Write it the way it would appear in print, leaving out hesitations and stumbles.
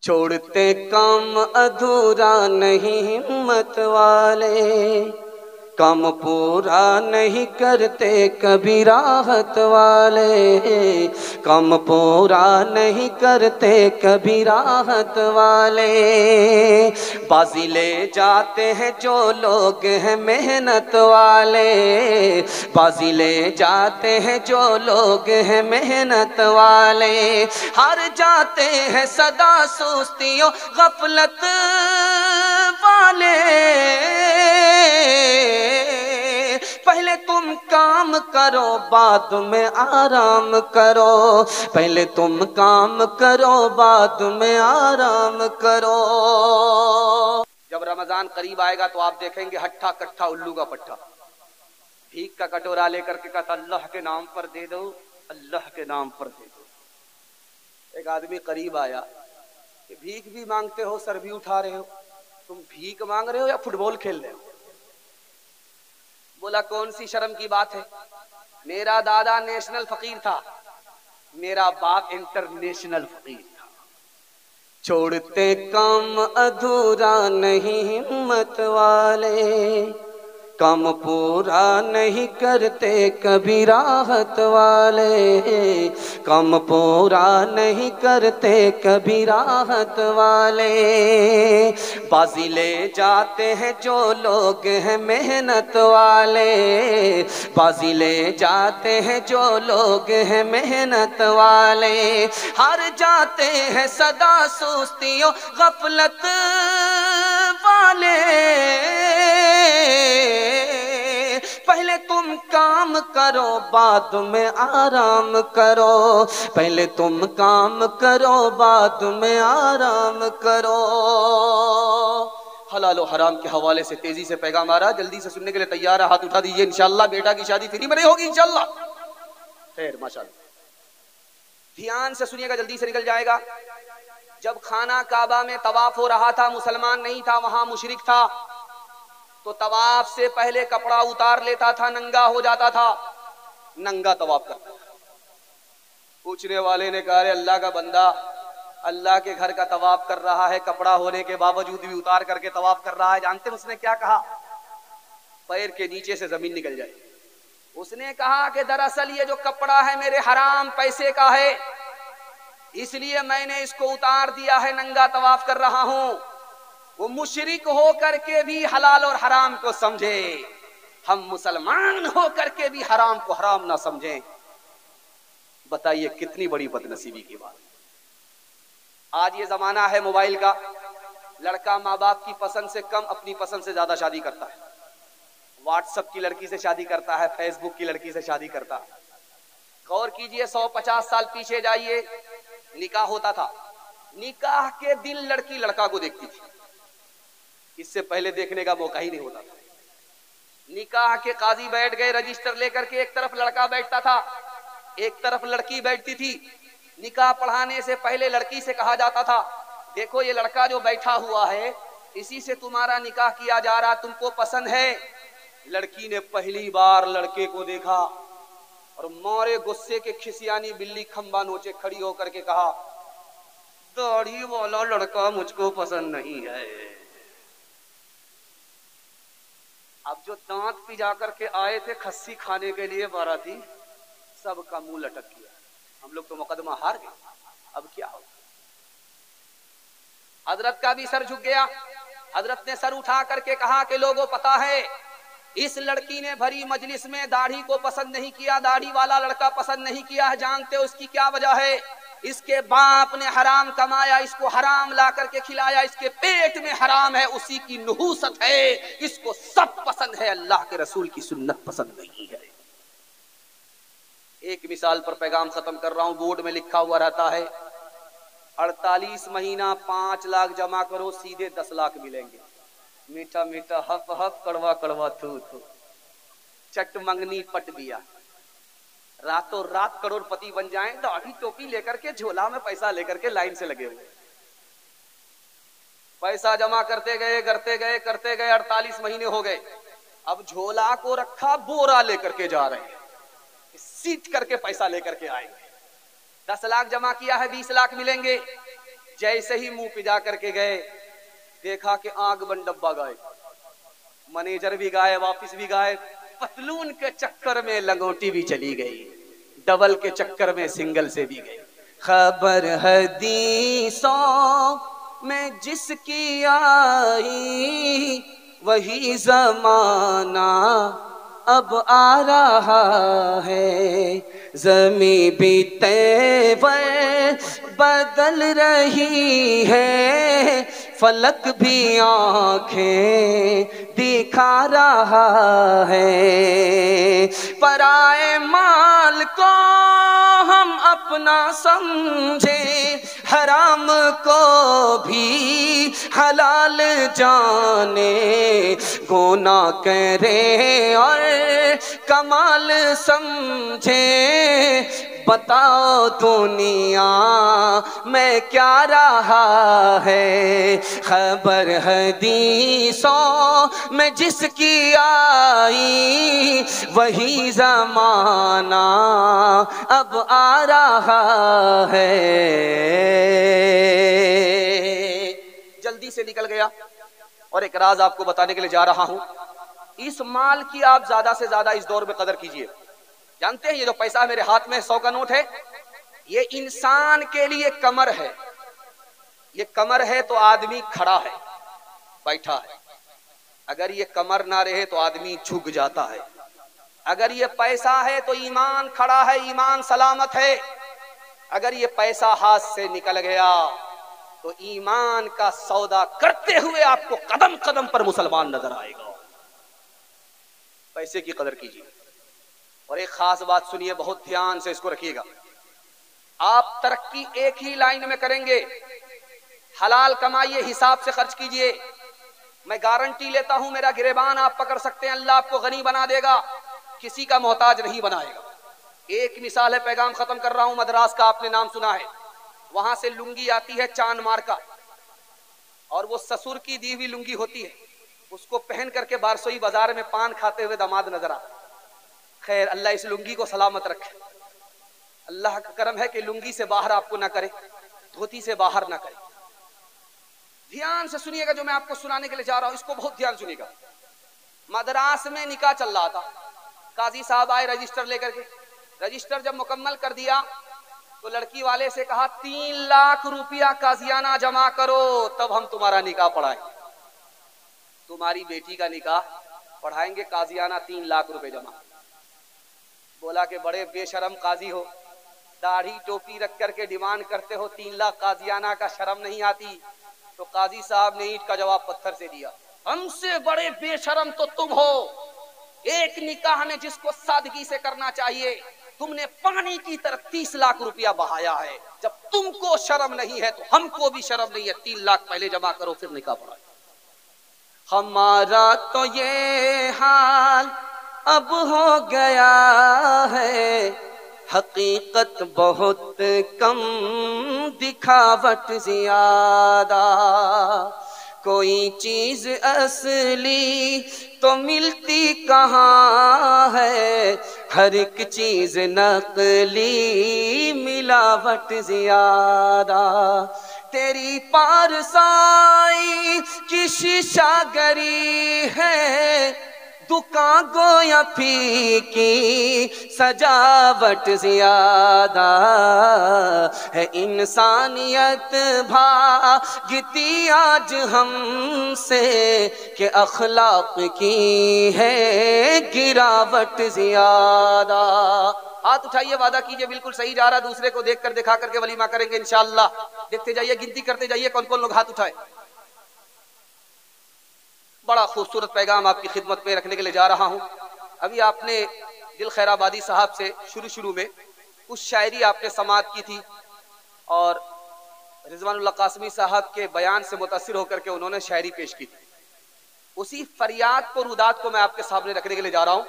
छोड़ते काम अधूरा नहीं हिम्मत वाले, काम पूरा नहीं करते कभी राहत वाले, काम पूरा नहीं करते कभी राहत वाले। बाजी ले जाते हैं जो लोग हैं मेहनत वाले, बाजी ले जाते हैं जो लोग हैं मेहनत वाले। हार जाते हैं सदा सुस्तियों गफलत वाले। पहले तुम काम करो बाद में आराम करो, पहले तुम काम करो बाद में आराम करो। जब रमजान करीब आएगा तो आप देखेंगे हट्ठा कट्ठा उल्लू का पट्टा भीख का कटोरा लेकर के कहता अल्लाह के नाम पर दे दो, अल्लाह के नाम पर दे दो। एक आदमी करीब आया कि भीख भी मांगते हो, सर भी उठा रहे हो, तुम भीख मांग रहे हो या फुटबॉल खेल रहे हो? बोला कौन सी शर्म की बात है, मेरा दादा नेशनल फकीर था, मेरा बाप इंटरनेशनल फकीर था। छोड़ते काम अधूरा नहीं हिम्मत वाले, काम पूरा नहीं करते कभी राहत वाले, काम पूरा नहीं करते कभी राहत वाले। बाजी ले जाते हैं जो लोग हैं मेहनत वाले, बाजी ले जाते हैं जो लोग हैं मेहनत वाले। हार जाते हैं सदा सुस्तियों गफलत वाले। पहले तुम काम करो बाद में आराम करो, पहले तुम काम करो बाद में आराम करो। हलाल और हराम के हवाले से तेजी से पैगाम आ रहा, जल्दी से सुनने के लिए तैयार है? हाथ उठा दीजिए। इंशाल्लाह बेटा की शादी फ्री में नहीं होगी इंशाल्लाह। खैर माशाल्लाह। ध्यान से सुनिएगा, जल्दी से निकल जाएगा। जब खाना काबा में तवाफ हो रहा था, मुसलमान नहीं था, वहां मुशरिक था, तो तवाफ से पहले कपड़ा उतार लेता था, नंगा हो जाता था, नंगा तवाफ करता था। पूछने वाले ने कहा अल्लाह का बंदा अल्लाह के घर का तवाफ कर रहा है, कपड़ा होने के बावजूद भी उतार करके तवाफ कर रहा है। जानते हैं उसने क्या कहा? पैर के नीचे से जमीन निकल जाए। उसने कहा कि दरअसल ये जो कपड़ा है मेरे हराम पैसे का है, इसलिए मैंने इसको उतार दिया है, नंगा तवाफ कर रहा हूं। वो मुशरिक हो करके भी हलाल और हराम को समझे, हम मुसलमान हो करके भी हराम को हराम ना समझें। बताइए कितनी बड़ी बदनसीबी की बात। आज ये जमाना है मोबाइल का, लड़का माँ बाप की पसंद से कम अपनी पसंद से ज्यादा शादी करता है। व्हाट्सएप की लड़की से शादी करता है, फेसबुक की लड़की से शादी करता है। गौर कीजिए 150 साल पीछे जाइए, निकाह होता था, निकाह के दिन लड़की लड़का को देखती थी, इससे पहले देखने का मौका ही नहीं होता था। निकाह के काजी बैठ गए रजिस्टर लेकर के, एक तरफ लड़का बैठता था, एक तरफ लड़की बैठती थी। निकाह पढ़ाने से पहले लड़की से कहा जाता था देखो ये लड़का जो बैठा हुआ है इसी से तुम्हारा निकाह किया जा रहा, तुमको पसंद है? लड़की ने पहली बार लड़के को देखा और मारे गुस्से के खिसियानी बिल्ली खंबा नोचे खड़ी होकर के कहा दाढ़ी वाला लड़का मुझको पसंद नहीं है। अब जो दांत पिजा करके आए थे खस्सी खाने के लिए बाराती, सबका मुंह लटक गया। हम लोग तो मुकदमा हार गए, अब क्या हो? हजरत का भी सर झुक गया। हजरत ने सर उठा करके कहा कि लोगों पता है इस लड़की ने भरी मजलिस में दाढ़ी को पसंद नहीं किया, दाढ़ी वाला लड़का पसंद नहीं किया है। जानते हो इसकी क्या वजह है? इसके बाप ने हराम कमाया, इसको हराम ला करके खिलाया, इसके पेट में हराम है, उसी की नुहूसत है, इसको सब पसंद है, अल्लाह के रसूल की सुन्नत पसंद नहीं है। एक मिसाल पर पैगाम खत्म कर रहा हूं। बोर्ड में लिखा हुआ रहता है 48 महीना 5 लाख जमा करो सीधे 10 लाख मिलेंगे। मीठा मीठा हफ हफ, कड़वा कड़वा थू थू, चट मंगनी पट दिया। रातों रात करोड़पति बन जाएं, दाढ़ी टोपी लेकर के झोला में पैसा लेकर के लाइन से लगे हुए। पैसा जमा करते गए करते गए करते गए 48 महीने हो गए। अब झोला को रखा, बोरा लेकर के जा रहे हैं, सीट करके पैसा लेकर के आएंगे। 10 लाख जमा किया है, 20 लाख मिलेंगे। जैसे ही मुंह पिजा करके गए, देखा कि आग बन डब्बा गायब, मैनेजर भी गायब, ऑफिस भी गायब, पतलून के चक्कर में लंगोटी भी चली गई, डबल के चक्कर में सिंगल से भी गई। खबर हदीसों में जिसकी आई, वही जमाना अब आ रहा है। ज़मीं भी तेवर बदल रही है, फलक भी आंखें दिखा रहा है। पराए माल को हम अपना समझे, हराम को भी हलाल जाने, गुना करे और कमाल समझे। बताओ दुनिया में क्या रहा है, खबर हदीसों में जिसकी आई, वही जमाना अब आ रहा है। जल्दी से निकल गया। और एक राज आपको बताने के लिए जा रहा हूं, इस माल की आप ज्यादा से ज्यादा इस दौर में कदर कीजिए। जानते हैं ये जो पैसा मेरे हाथ में 100 का नोट है, ये इंसान के लिए कमर है। ये कमर है तो आदमी खड़ा है, बैठा है। अगर ये कमर ना रहे तो आदमी झुक जाता है। अगर ये पैसा है तो ईमान खड़ा है, ईमान सलामत है। अगर ये पैसा हाथ से निकल गया तो ईमान का सौदा करते हुए आपको कदम कदम पर मुसलमान नजर आएगा। पैसे की कदर कीजिए। और एक खास बात सुनिए, बहुत ध्यान से इसको रखिएगा। आप तरक्की एक ही लाइन में करेंगे, हलाल कमाइए, हिसाब से खर्च कीजिए। मैं गारंटी लेता हूं, मेरा गिरेबान आप पकड़ सकते हैं, अल्लाह आपको गनी बना देगा, किसी का मोहताज नहीं बनाएगा। एक मिसाल है, पैगाम खत्म कर रहा हूं। मद्रास का आपने नाम सुना है, वहां से लुंगी आती है चांद मार का, और वो ससुर की दी हुई लुंगी होती है, उसको पहन करके बारसोई बाजार में पान खाते हुए दामाद नजर आता। खैर, अल्लाह इस लुंगी को सलामत रखे। अल्लाह का करम है कि लुंगी से बाहर आपको ना करे, धोती से बाहर ना करे। ध्यान से सुनिएगा जो मैं आपको सुनाने के लिए जा रहा हूं, इसको बहुत ध्यान सुनिएगा। मद्रास में निकाह चल रहा था, काजी साहब आए रजिस्टर लेकर के। रजिस्टर जब मुकम्मल कर दिया तो लड़की वाले से कहा 3 लाख रुपया काजियाना जमा करो, तब हम तुम्हारा निकाह पढ़ाएंगे। तुम्हारी बेटी का निकाह पढ़ाएंगे, काजियाना 3 लाख रुपए जमा। बोला कि बड़े बेशरम काजी हो, दाढ़ी टोपी रख करके डिमांड करते हो 3 लाख काजियाना का, शर्म नहीं आती? तो काजी साहब ने ईंट का जवाब पत्थर से दिया, हमसे बड़े बेशरम तो तुम हो। एक निकाह में जिसको सादगी से करना चाहिए, तुमने पानी की तरह 30 लाख रुपया बहाया है। जब तुमको शर्म नहीं है तो हमको भी शर्म नहीं है। 3 लाख पहले जमा करो, फिर निकाह पढ़ाओ। हमारा तो ये हाल अब हो गया है, हकीकत बहुत कम, दिखावट ज्यादा। कोई चीज असली तो मिलती कहाँ है, हर एक चीज नकली, मिलावट ज्यादा। तेरी पारसाई की शीशागरी है, दुकान गोया फीकी, सजावट ज्यादा है। इंसानियत भागती आज हमसे कि अखलाक की है गिरावट ज्यादा। हाथ उठाइए, वादा कीजिए बिल्कुल सही जा रहा, दूसरे को देख कर दिखा करके वलीमा करेंगे इंशाअल्लाह। देखते जाइए, गिनती करते जाइए कौन कौन लोग हाथ उठाए। बड़ा खूबसूरत पैगाम आपकी खिदमत में रखने के लिए जा रहा हूं। अभी आपने दिल खैराबादी साहब से शुरू में कुछ शायरी आपने समाअत की थी, और रिजवानुल्लाह कासमी साहब के बयान से मुतासिर होकर के उन्होंने शायरी पेश की थी। उसी फरियाद को, रुदात को मैं आपके सामने रखने के लिए जा रहा हूं।